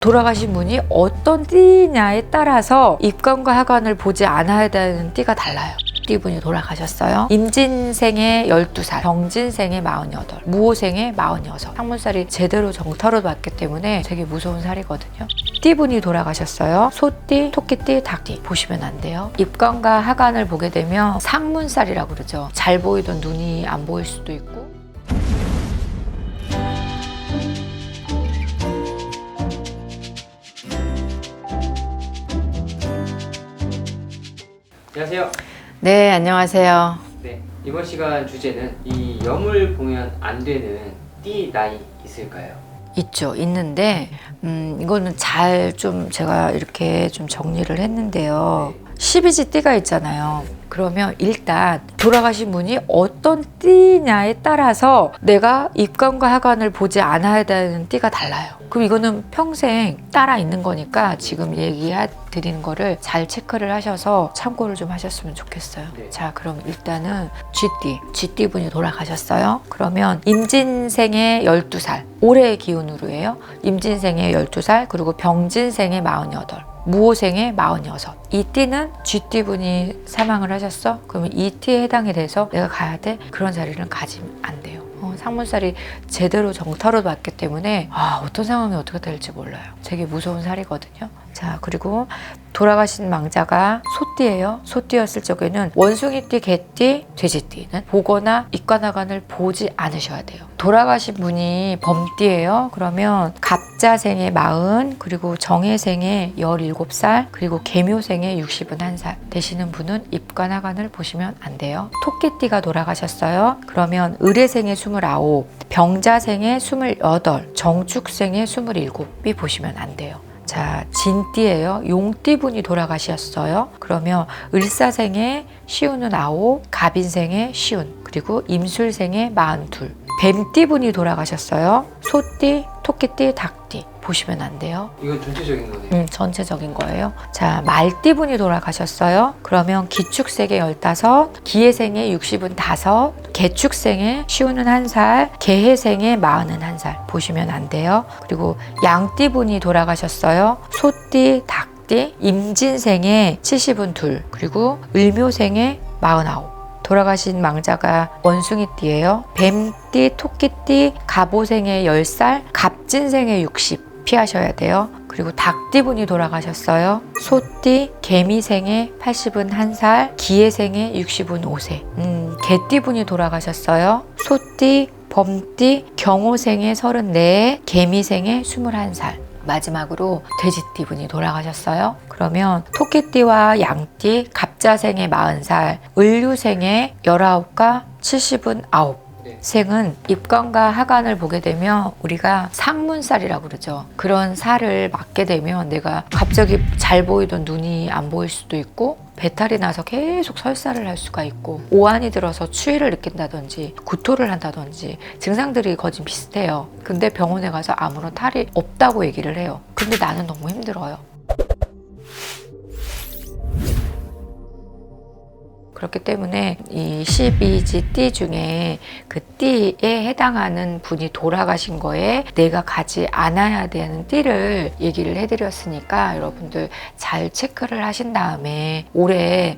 돌아가신 분이 어떤 띠냐에 따라서 입관과 하관을 보지 않아야 되는 띠가 달라요. 띠분이 돌아가셨어요. 임진생에 12살, 병진생에 48, 무오생에 46. 상문살이 제대로 정타로 봤기 때문에 되게 무서운 살이거든요. 띠분이 돌아가셨어요. 소띠, 토끼띠, 닭띠 보시면 안 돼요. 입관과 하관을 보게 되면 상문살이라고 그러죠. 잘 보이던 눈이 안 보일 수도 있고. 안녕하세요. 네, 안녕하세요. 네, 이번 시간 주제는 이 염을 보면 안 되는 띠 나이 있을까요? 있죠. 있는데 이거는 잘 좀 제가 이렇게 좀 정리를 했는데요. 12지 띠가 있잖아요. 그러면 일단 돌아가신 분이 어떤 띠냐에 따라서 내가 입관과 하관을 보지 않아야 되는 띠가 달라요. 그럼 이거는 평생 따라 있는 거니까 지금 드리는 거를 잘 체크를 하셔서 참고를 좀 하셨으면 좋겠어요. 네. 자, 그럼 일단은 쥐띠 분이 돌아가셨어요. 그러면 임진생에 12살, 올해의 기운으로 해요. 임진생에 12살, 그리고 병진생에 48. 무오생에 46. 이 띠는 쥐띠 분이 사망을 하셨어? 그러면 이 띠에 해당이 돼서 내가 가야 돼? 그런 자리는 가지면 안 돼요. 상문살이 제대로 정타로 봤기 때문에 어떤 상황이 어떻게 될지 몰라요. 되게 무서운 살이거든요. 자, 그리고 돌아가신 망자가 소띠예요. 소띠였을 적에는 원숭이띠, 개띠, 돼지띠는 보거나 입관하관을 보지 않으셔야 돼요. 돌아가신 분이 범띠예요. 그러면 갑자생에 40, 그리고 정해생에 17살, 그리고 계묘생에 61살 되시는 분은 입관하관을 보시면 안 돼요. 토끼띠가 돌아가셨어요. 그러면 을해생에 29, 병자생에 28, 정축생에 27이 보시면 안 돼요. 자, 진띠예요. 용띠 분이 돌아가셨어요. 그러면 을사생에 시운은 9, 갑인생에 시운, 그리고 임술생에 42. 뱀띠 분이 돌아가셨어요. 소띠, 토끼띠, 닭띠 보시면 안 돼요. 이건 전체적인 거네요. 전체적인 거예요. 자, 말띠 분이 돌아가셨어요. 그러면 기축생에 15, 기해생에 65, 개축생에 시운은 1살, 개해생에 41살 보시면 안 돼요. 그리고 양띠 분이 돌아가셨어요. 소띠, 닭띠, 임진생에 72, 그리고 을묘생에 49. 돌아가신 망자가 원숭이띠예요. 뱀띠, 토끼띠, 갑오생에 10살, 갑진생에 60 피하셔야 돼요. 그리고 닭띠 분이 돌아가셨어요. 소띠, 개미생에 81살, 기해생에 60은 5세. 개띠 분이 돌아가셨어요. 소띠, 범띠, 경호생에 34, 개미생에 21살. 마지막으로 돼지띠 분이 돌아가셨어요. 그러면 토끼띠와 양띠, 갑자생에 40살, 을류생에 19과 70은 9. 생은 입관과 하관을 보게 되면 우리가 상문살이라고 그러죠. 그런 살을 맞게 되면 내가 갑자기 잘 보이던 눈이 안 보일 수도 있고, 배탈이 나서 계속 설사를 할 수가 있고, 오한이 들어서 추위를 느낀다든지 구토를 한다든지 증상들이 거진 비슷해요. 근데 병원에 가서 아무런 탈이 없다고 얘기를 해요. 근데 나는 너무 힘들어요. 그렇기 때문에 이 12지 띠 중에 그 띠에 해당하는 분이 돌아가신 거에 내가 가지 않아야 되는 띠를 얘기를 해드렸으니까 여러분들 잘 체크를 하신 다음에 올해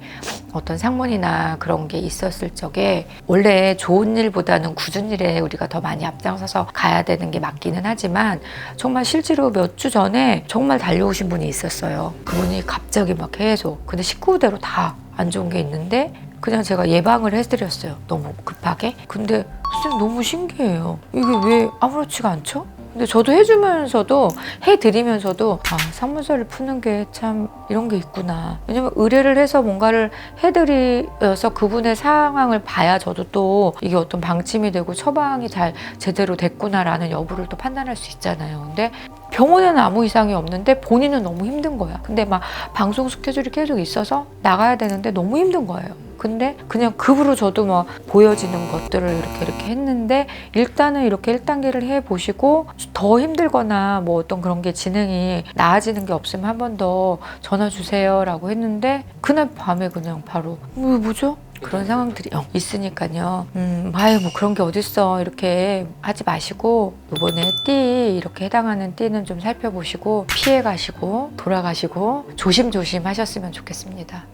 어떤 상문이나 그런 게 있었을 적에 원래 좋은 일보다는 굳은 일에 우리가 더 많이 앞장서서 가야 되는 게 맞기는 하지만 정말 실제로 몇 주 전에 정말 달려오신 분이 있었어요. 그분이 갑자기 막 계속 근데 19대로 다 안 좋은 게 있는데 그냥 제가 예방을 해드렸어요. 너무 급하게. 근데 선생님 너무 신기해요. 이게 왜 아무렇지가 않죠? 근데 저도 해주면서도 해드리면서도 상문살을 푸는 게 참 이런 게 있구나. 왜냐면 의뢰를 해서 뭔가를 해드려서 그분의 상황을 봐야 저도 또 이게 어떤 방침이 되고 처방이 잘 제대로 됐구나라는 여부를 또 판단할 수 있잖아요. 근데 병원에는 아무 이상이 없는데 본인은 너무 힘든 거야. 근데 막 방송 스케줄이 계속 있어서 나가야 되는데 너무 힘든 거예요. 근데 그냥 급으로 저도 막 보여지는 것들을 이렇게 했는데 일단은 이렇게 1단계를 해보시고 더 힘들거나 뭐 어떤 그런 게 진행이 나아지는 게 없으면 한 번 더 전화 주세요 라고 했는데 그날 밤에 그냥 바로 뭐죠? 그런 상황들이 있으니까요. 아유 뭐 그런 게 어딨어 이렇게 하지 마시고 이번에 띠 이렇게 해당하는 띠는 좀 살펴보시고 피해 가시고 돌아가시고 조심조심 하셨으면 좋겠습니다.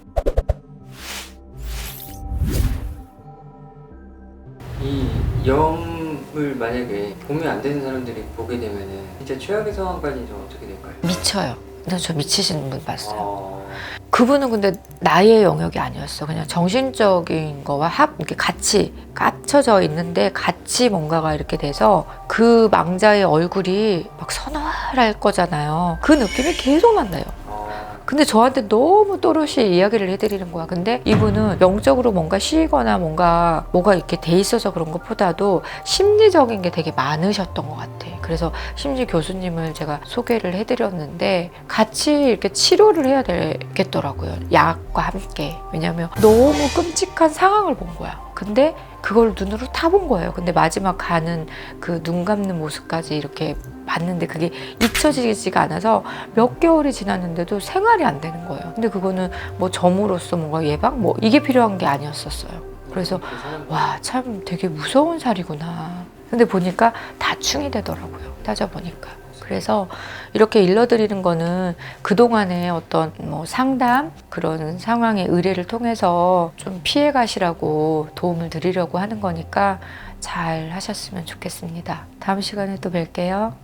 이 염을 만약에 공유 안 되는 사람들이 보게 되면은 진짜 최악의 상황까지 좀 어떻게 될까요? 미쳐요. 저 미치시는 분 봤어요. 아, 그분은 근데 나의 영역이 아니었어. 그냥 정신적인 거와 이렇게 같이 깝쳐져 있는데 같이 뭔가가 이렇게 돼서 그 망자의 얼굴이 막 서늘할 거잖아요. 그 느낌이 계속 난다요. 근데 저한테 너무 또렷이 이야기를 해드리는 거야. 근데 이분은 영적으로 뭔가 쉬거나 뭐가 이렇게 돼 있어서 그런 것보다도 심리적인 게 되게 많으셨던 것 같아. 그래서 심리 교수님을 제가 소개를 해드렸는데 같이 이렇게 치료를 해야 되겠더라고요. 약과 함께. 왜냐면 너무 끔찍한 상황을 본 거야. 근데 그걸 눈으로 다 본 거예요. 근데 마지막 가는 그 눈 감는 모습까지 이렇게 봤는데 그게 잊혀지지가 않아서 몇 개월이 지났는데도 생활이 안 되는 거예요. 근데 그거는 뭐 점으로써 뭔가 예방 뭐 이게 필요한 게 아니었었어요. 그래서 와, 참 되게 무서운 살이구나. 근데 보니까 다충이 되더라고요. 따져보니까. 그래서 이렇게 일러드리는 거는 그동안의 어떤 뭐 상담 그런 상황의 의뢰를 통해서 좀 피해 가시라고 도움을 드리려고 하는 거니까 잘 하셨으면 좋겠습니다. 다음 시간에 또 뵐게요.